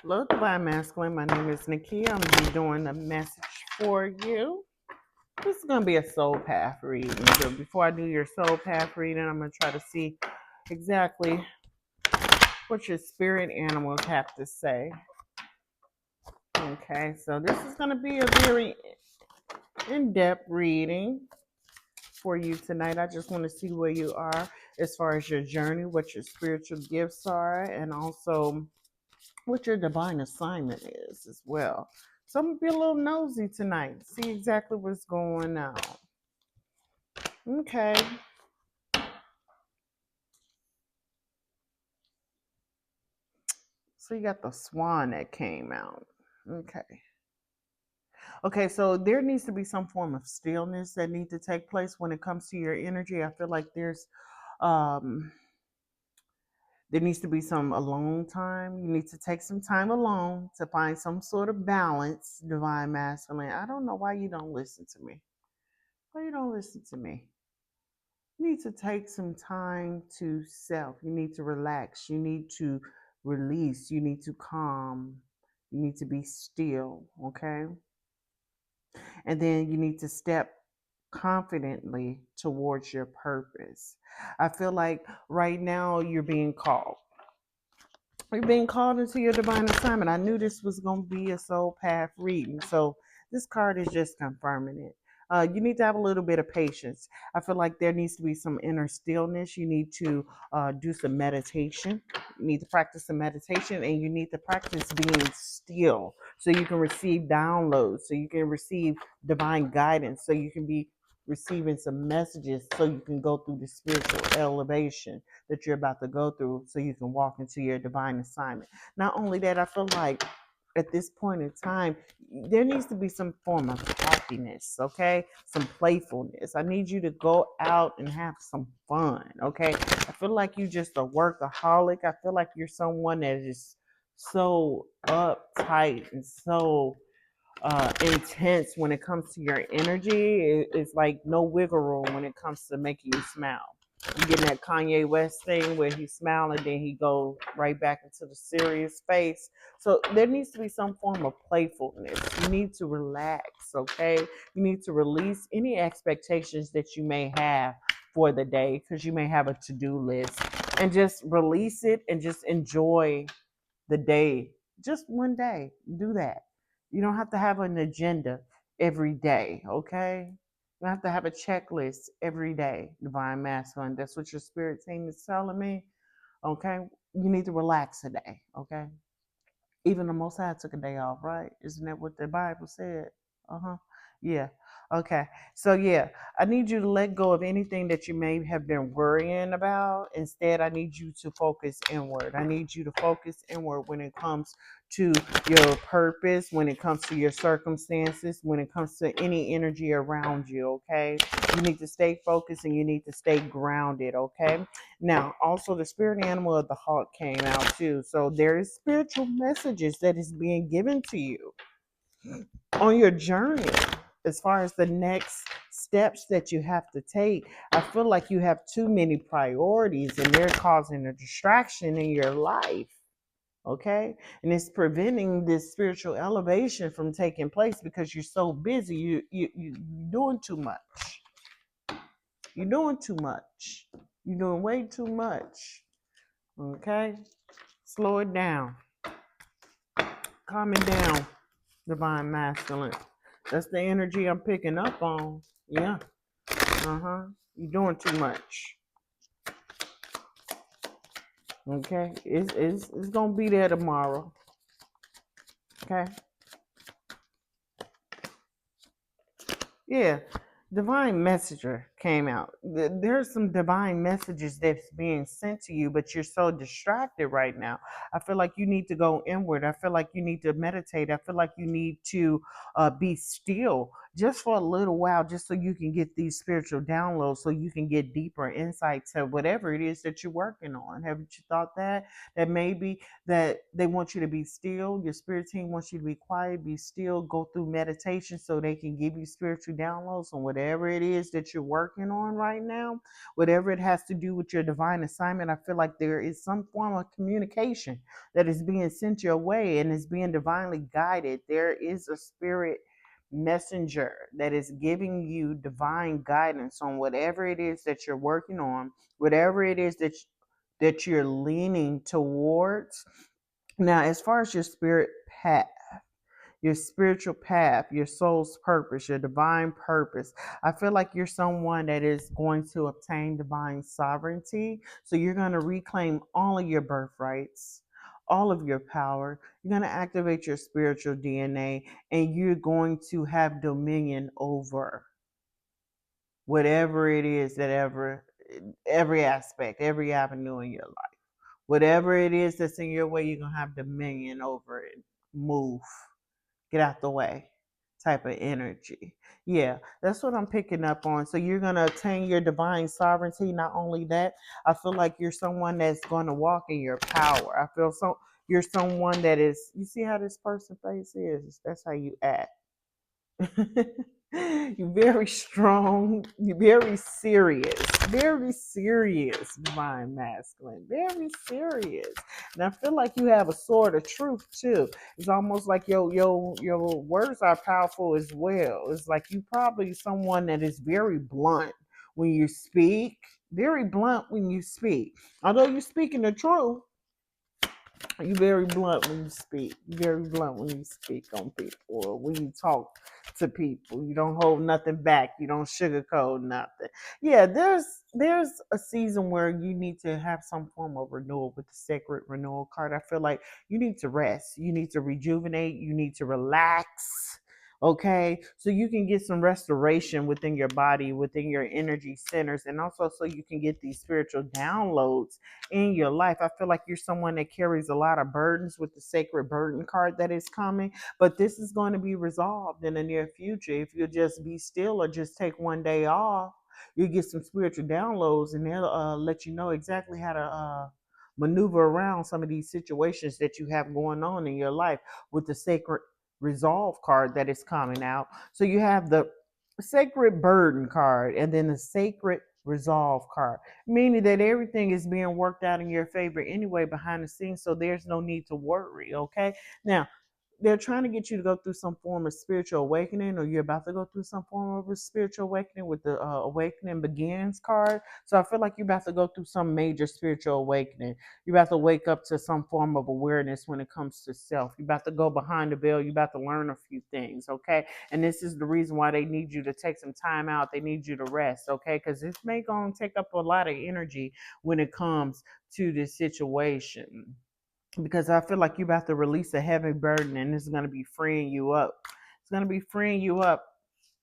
Hello, Divine Masculine. My name is Nikki. I'm going to be doing a message for you. This is going to be a soul path reading. But before I do your soul path reading, I'm going to try to see exactly what your spirit animals have to say. Okay, so this is going to be a very in-depth reading for you tonight. I just want to see where you are as far as your journey, what your spiritual gifts are, and also what your divine assignment is as well. So I'm gonna be a little nosy tonight, see exactly what's going on. Okay. So you got the swan that came out. Okay. Okay, so there needs to be some form of stillness that needs to take place when it comes to your energy. I feel like um there needs to be some alone time. You need to take some time alone to find some sort of balance, divine masculine. I don't know why you don't listen to me. Why you don't listen to me? You need to take some time to self. You need to relax. You need to release. You need to calm. You need to be still, okay? And then you need to step confidently towards your purpose. I feel like right now you're being called. You're being called into your divine assignment. I knew this was going to be a soul path reading. So this card is just confirming it. You need to have a little bit of patience. I feel like there needs to be some inner stillness. You need to do some meditation. You need to practice some meditation, and you need to practice being still so you can receive downloads, so you can receive divine guidance, so you can be receiving some messages so you can go through the spiritual elevation that you're about to go through so you can walk into your divine assignment. Not only that, I feel like at this point in time, there needs to be some form of happiness, okay? Some playfulness. I need you to go out and have some fun, okay? I feel like you just a workaholic. I feel like you're someone that is so uptight and so intense when it comes to your energy. It's like no wiggle room when it comes to making you smile. You getting that Kanye West thing where he smile and then he go right back into the serious face. So there needs to be some form of playfulness. You need to relax, okay? You need to release any expectations that you may have for the day because you may have a to-do list and just release it and just enjoy the day. Just one day. Do that. You don't have to have an agenda every day, okay? You don't have to have a checklist every day, divine masculine. That's what your spirit team is telling me, okay? You need to relax today, okay? Even the Most High took a day off, right? Isn't that what the Bible said? Uh-huh. Yeah. Okay. So yeah, I need you to let go of anything that you may have been worrying about. Instead, I need you to focus inward. I need you to focus inward when it comes to your purpose, when it comes to your circumstances, when it comes to any energy around you, okay? You need to stay focused and you need to stay grounded, okay? Now, also the spirit animal of the hawk came out too. So there is spiritual messages that is being given to you on your journey as far as the next steps that you have to take. I feel like you have too many priorities and they're causing a distraction in your life. Okay, and it's preventing this spiritual elevation from taking place because you're so busy. You're doing too much. You're doing too much. You're doing way too much. Okay, slow it down. Calm it down, divine masculine. That's the energy I'm picking up on. Yeah. Uh-huh. You're doing too much. Okay. It's gonna be there tomorrow. Okay. Yeah. Divine messenger came out. There's some divine messages that's being sent to you, but you're so distracted right now. I feel like you need to go inward. I feel like you need to meditate. I feel like you need to be still just for a little while, just so you can get these spiritual downloads, so you can get deeper insights to whatever it is that you're working on. Haven't you thought that maybe that they want you to be still? Your spirit team wants you to be quiet, be still, go through meditation so they can give you spiritual downloads on whatever it is that you're working working on right now, whatever it has to do with your divine assignment, I feel like there is some form of communication that is being sent your way and is being divinely guided. There is a spirit messenger that is giving you divine guidance on whatever it is that you're working on, whatever it is that you're leaning towards. Now, as far as path, your spiritual path, your soul's purpose, your divine purpose, I feel like you're someone that is going to obtain divine sovereignty. So you're going to reclaim all of your birthrights, all of your power. You're going to activate your spiritual DNA, and you're going to have dominion over whatever it is that every aspect, every avenue in your life. Whatever it is that's in your way, you're going to have dominion over it. Move, get out the way type of energy. Yeah, that's what I'm picking up on. So you're going to attain your divine sovereignty. Not only that, I feel like you're someone that's going to walk in your power. I feel so you're someone that is, you see how this person face is? That's how you act. You're very strong, you're very serious, divine masculine, very serious. And I feel like you have a sword of truth too. It's almost like your words are powerful as well. It's like you probably someone that is very blunt when you speak, very blunt when you speak. Although you're speaking the truth, you're very blunt when you speak. You're very blunt when you speak on people or when you talk to people. You don't hold nothing back. You don't sugarcoat nothing. Yeah, there's a season where you need to have some form of renewal with the sacred renewal card. I feel like you need to rest. You need to rejuvenate. You need to relax. Okay, so you can get some restoration within your body, within your energy centers, and also so you can get these spiritual downloads in your life. I feel like you're someone that carries a lot of burdens with the sacred burden card that is coming, but this is going to be resolved in the near future. If you just be still or just take one day off, you get some spiritual downloads, and they'll let you know exactly how to maneuver around some of these situations that you have going on in your life with the sacred resolve card that is coming out. So you have the sacred burden card and then the sacred resolve card, meaning that everything is being worked out in your favor anyway behind the scenes, so there's no need to worry. Okay, now they're trying to get you to go through some form of spiritual awakening, or you're about to go through some form of a spiritual awakening with the awakening begins card. So I feel like you're about to go through some major spiritual awakening. You're about to wake up to some form of awareness when it comes to self. You're about to go behind the veil. You're about to learn a few things. Okay, and this is the reason why they need you to take some time out. They need you to rest. Okay, because this may go and take up a lot of energy when it comes to this situation, because I feel like you're about to release a heavy burden, and it's going to be freeing you up. It's going to be freeing you up.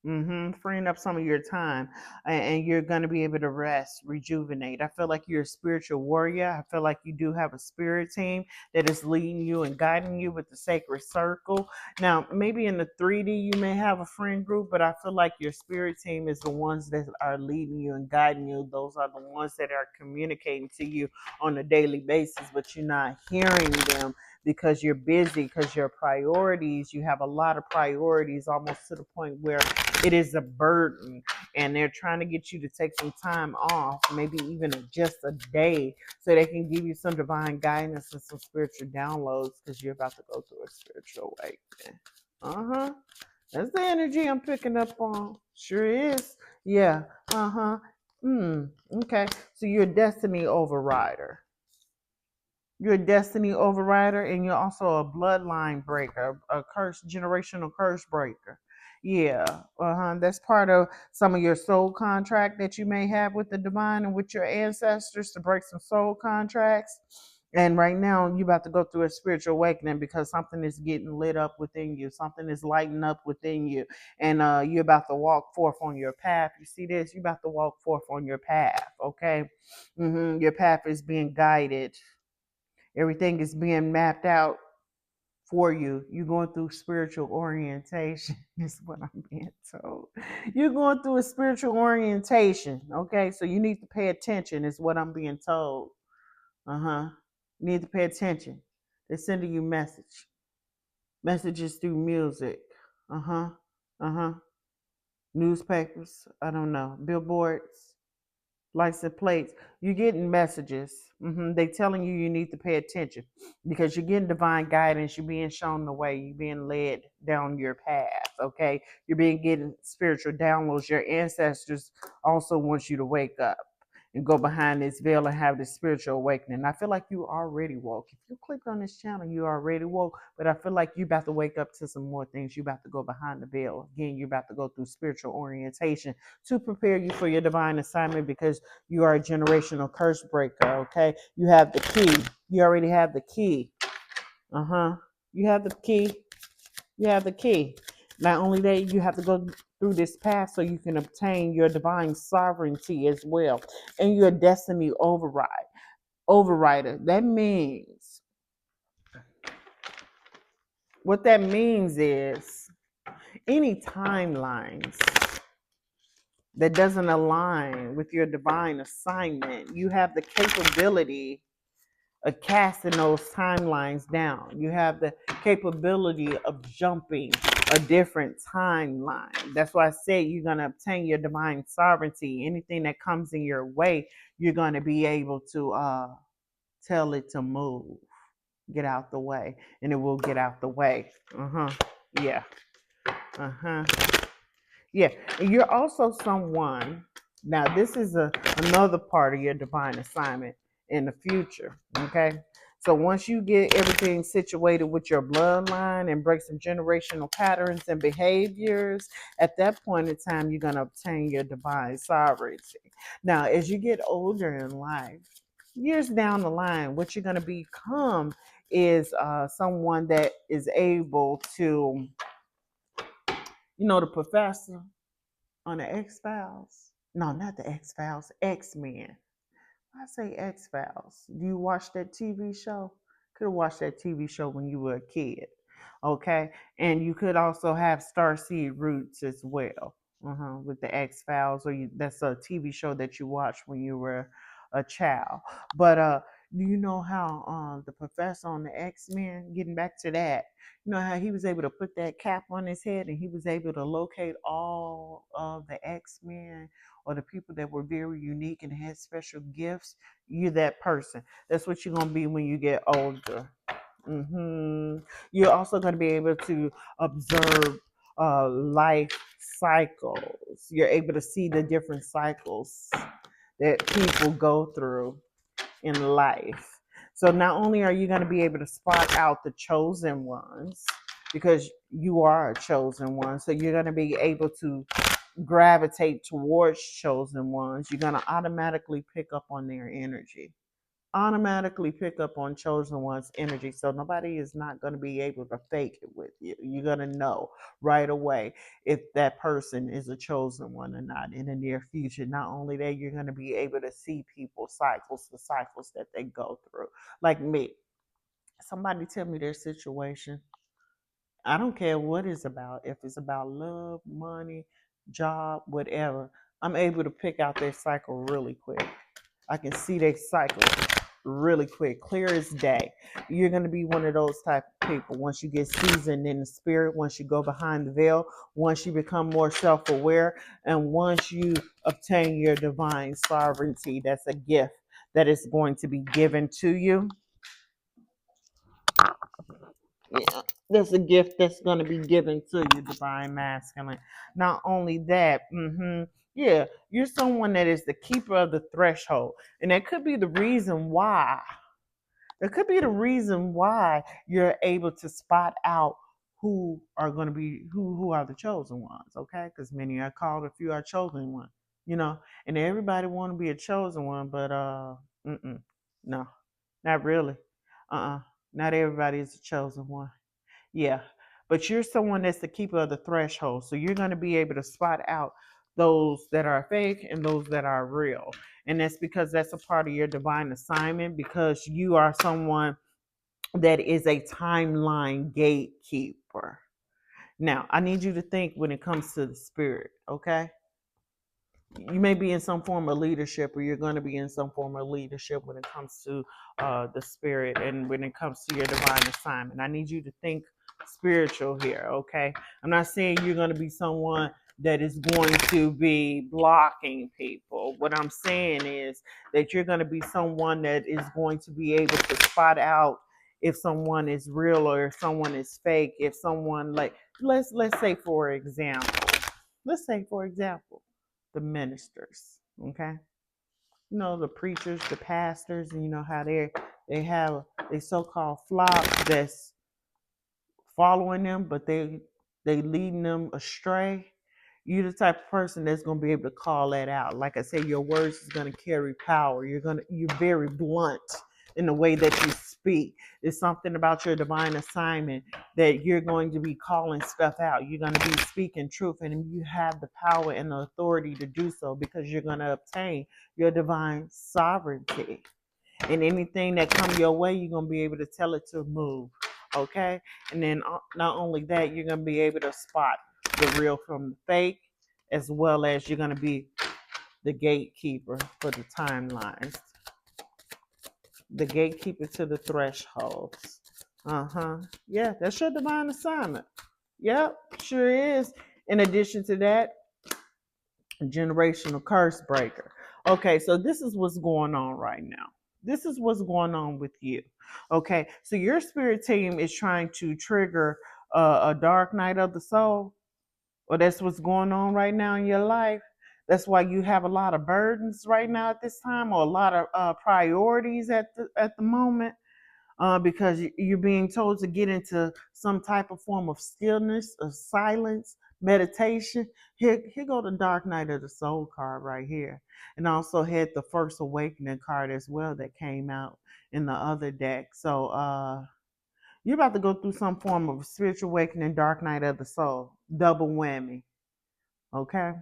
Freeing up some of your time, and you're going to be able to rest, rejuvenate. I feel like you're a spiritual warrior. I feel like you do have a spirit team that is leading you and guiding you with the sacred circle. Now, maybe in the 3D, you may have a friend group, but I feel like your spirit team is the ones that are leading you and guiding you. Those are the ones that are communicating to you on a daily basis, but you're not hearing them because you're busy, because your priorities, you have a lot of priorities, almost to the point where it is a burden, and they're trying to get you to take some time off, maybe even just a day, so they can give you some divine guidance and some spiritual downloads, because you're about to go through a spiritual awakening. That's the energy I'm picking up on. Sure is. Yeah. Okay, so you're a destiny overrider. You're a destiny overrider, and you're also a bloodline breaker, a curse, generational curse breaker. Yeah, that's part of some of your soul contract that you may have with the divine and with your ancestors, to break some soul contracts. And right now, you're about to go through a spiritual awakening because something is getting lit up within you. Something is lighting up within you, and you're about to walk forth on your path. You see this? You're about to walk forth on your path. Okay, your path is being guided. Everything is being mapped out for you. You're going through spiritual orientation, is what I'm being told. You're going through a spiritual orientation. Okay, so you need to pay attention, is what I'm being told. You need to pay attention. They're sending you messages through music. Uh huh. newspapers, I don't know, billboards, license plates. You're getting messages. They telling you you need to pay attention because you're getting divine guidance. You're being shown the way. You're being led down your path. Okay, you're being getting spiritual downloads. Your ancestors also want you to wake up and go behind this veil and have this spiritual awakening. I feel like you already woke. If you click on this channel, you already woke. But I feel like you about to wake up to some more things. You about to go behind the veil. Again, you're about to go through spiritual orientation to prepare you for your divine assignment because you are a generational curse breaker. Okay, you have the key. You already have the key. You have the key. You have the key. Not only that, you have to go through this path so you can obtain your divine sovereignty as well and your destiny overrider. That means, what that means is any timelines that doesn't align with your divine assignment, you have the capability of casting those timelines down. You have the capability of jumping a different timeline. That's why I say you're going to obtain your divine sovereignty. Anything that comes in your way, you're going to be able to tell it to move, get out the way, and it will get out the way. Yeah. Uh-huh. Yeah, and you're also someone. Now, this is another part of your divine assignment in the future. Okay, so once you get everything situated with your bloodline and break some generational patterns and behaviors, at that point in time, you're gonna obtain your divine sovereignty. Now, as you get older in life, years down the line, what you're gonna become is someone that is able to, the professor on the X Files. No, not the X Files. X Men. I say X Files. Do you watch that TV show? Could have watched that TV show when you were a kid. Okay, and you could also have Starseed Roots as well. With the X Files, that's a TV show that you watched when you were a child. But do you know how the professor on the X Men? Getting back to that, you know how he was able to put that cap on his head and he was able to locate all of the X Men or the people that were very unique and had special gifts. You're that person. That's what you're gonna be when you get older. You're also going to be able to observe life cycles. You're able to see the different cycles that people go through in life. So not only are you going to be able to spot out the chosen ones, because you are a chosen one, so you're going to be able to gravitate towards chosen ones. You're going to automatically pick up on their energy, automatically pick up on chosen one's energy. So nobody is not going to be able to fake it with you. You're going to know right away if that person is a chosen one or not in the near future. Not only that, you're going to be able to see people's cycles, the cycles that they go through. Like me, somebody tell me their situation. I don't care what it's about. If it's about love, money, job, whatever, I'm able to pick out their cycle really quick. I can see their cycle really quick, clear as day. You're going to be one of those type of people once you get seasoned in the spirit, once you go behind the veil, once you become more self-aware, and once you obtain your divine sovereignty. That's a gift that is going to be given to you. Yeah, that's a gift that's going to be given to you, divine masculine. Not only that, yeah, you're someone that is the keeper of the threshold, and that could be the reason why. That could be the reason why you're able to spot out who are going to be who are the chosen ones. Okay, because many are called, a few are chosen one. And everybody want to be a chosen one, but no, not really. Not everybody is a chosen one. Yeah, but you're someone that's the keeper of the threshold. So you're going to be able to spot out those that are fake and those that are real. And that's because that's a part of your divine assignment, because you are someone that is a timeline gatekeeper. Now, I need you to think when it comes to the spirit, okay? You may be in some form of leadership, or you're going to be in some form of leadership when it comes to the spirit and when it comes to your divine assignment. I need you to think spiritual here, okay? I'm not saying you're going to be someone that is going to be blocking people. What I'm saying is that you're going to be someone that is going to be able to spot out if someone is real or if someone is fake. If someone, like, let's say for example, the ministers, okay? You know, the preachers, the pastors, and you know how they have a so-called flock that's following them, but they leading them astray. You're the type of person that's gonna be able to call that out. Like I said, your words is gonna carry power. You're very blunt in the way that you speak. It's something about your divine assignment that you're going to be calling stuff out. You're gonna be speaking truth, and you have the power and the authority to do so because you're gonna obtain your divine sovereignty. And anything that come your way, you're gonna be able to tell it to move. Okay, and then not only that, you're gonna be able to spot the real from the fake, as well as you're gonna be the gatekeeper for the timelines, the gatekeeper to the thresholds. Yeah, that's your divine assignment. Yep, sure is. In addition to that, generational curse breaker. Okay, so this is what's going on right now. This is what's going on with you. Okay, so your spirit team is trying to trigger a dark night of the soul, or that's what's going on right now in your life. That's why you have a lot of burdens right now at this time, or a lot of priorities at the moment, because you're being told to get into some type of form of stillness, of silence, meditation. Here go the Dark Night of the Soul card right here, and also had the First Awakening card as well that came out in the other deck. So you're about to go through some form of spiritual awakening, Dark Night of the Soul, double whammy. Okay.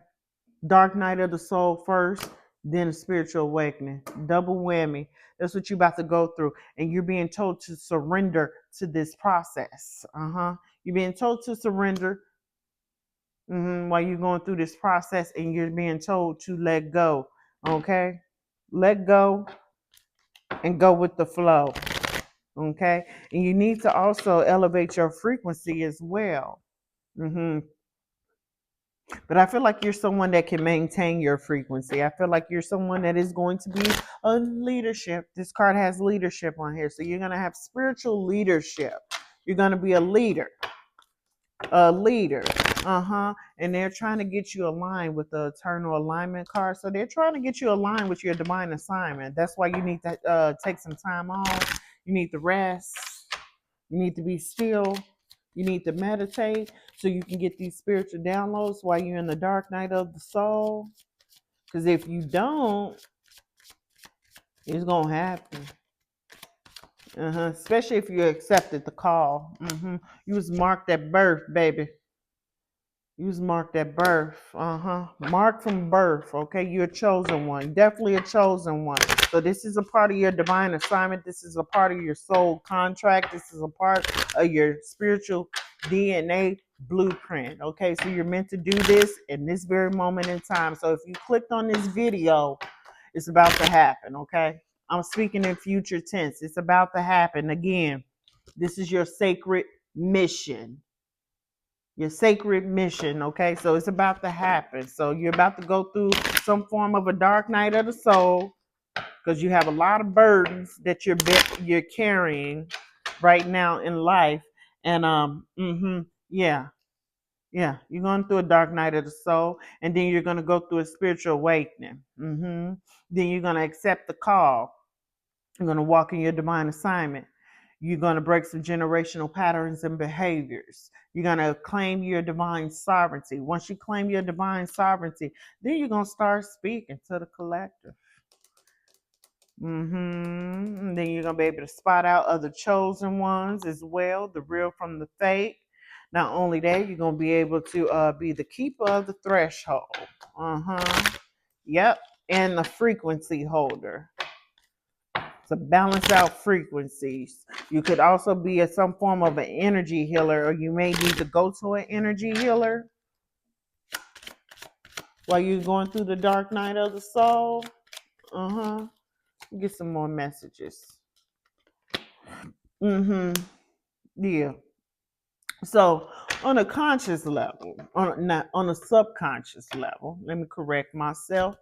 Dark night of the soul first, then a spiritual awakening. Double whammy. That's what you're about to go through. And you're being told to surrender to this process. You're being told to surrender while you're going through this process, and you're being told to let go. Okay? Let go and go with the flow. Okay? And you need to also elevate your frequency as well. But I feel like you're someone that can maintain your frequency. I feel like you're someone that is going to be a leadership. This card has leadership on here. So you're going to have spiritual leadership. You're going to be a leader. A leader. And they're trying to get you aligned with the eternal alignment card. So they're trying to get you aligned with your divine assignment. That's why you need to take some time off. You need to rest. You need to be still. You need to meditate so you can get these spiritual downloads while you're in the dark night of the soul. Because if you don't, it's going to happen. Especially if you accepted the call. You was marked at birth, baby. You was marked at birth. Marked from birth. Okay, you're a chosen one. Definitely a chosen one. So this is a part of your divine assignment. This is a part of your soul contract. This is a part of your spiritual DNA blueprint. Okay, so you're meant to do this in this very moment in time. So if you clicked on this video, it's about to happen. Okay, I'm speaking in future tense. It's about to happen again. This is your sacred mission. Your sacred mission. Okay, so it's about to happen. So you're about to go through some form of a dark night of the soul, because you have a lot of burdens that you're carrying right now in life. And yeah, you're going through a dark night of the soul, and then you're going to go through a spiritual awakening. Then you're going to accept the call. You're going to walk in your divine assignment. You're going to break some generational patterns and behaviors. You're going to claim your divine sovereignty. Once you claim your divine sovereignty, then you're going to start speaking to the collective. And then you're going to be able to spot out other chosen ones as well, the real from the fake. Not only that, you're going to be able to be the keeper of the threshold. Yep. And the frequency holder to balance out frequencies. You could also be some form of an energy healer, or you may need to go to an energy healer while you're going through the dark night of the soul. Get some more messages. Yeah. So On a conscious level, not on a subconscious level. Let me correct myself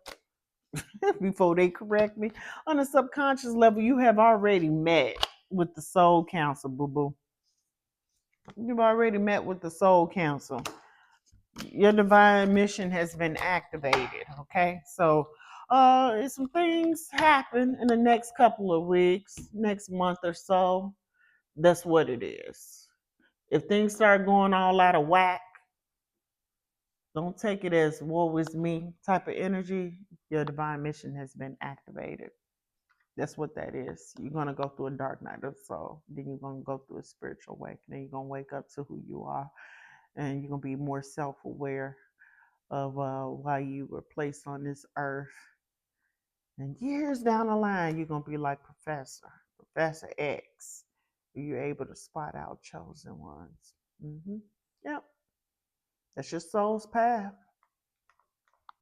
before they correct me. On a subconscious level, you have already met with the soul council, boo boo. You've already met with the soul council. Your divine mission has been activated. Okay, so some things happen in the next couple of weeks, next month or so. That's what it is. If things start going all out of whack, don't take it as woe is me type of energy. Your divine mission has been activated. That's what that is. You're going to go through a dark night of the soul. Then you're going to go through a spiritual awakening. You're going to wake up to who you are. And you're going to be more self aware of why you were placed on this earth. And years down the line, you're going to be like Professor X. You're able to spot out chosen ones. Yep. That's your soul's path.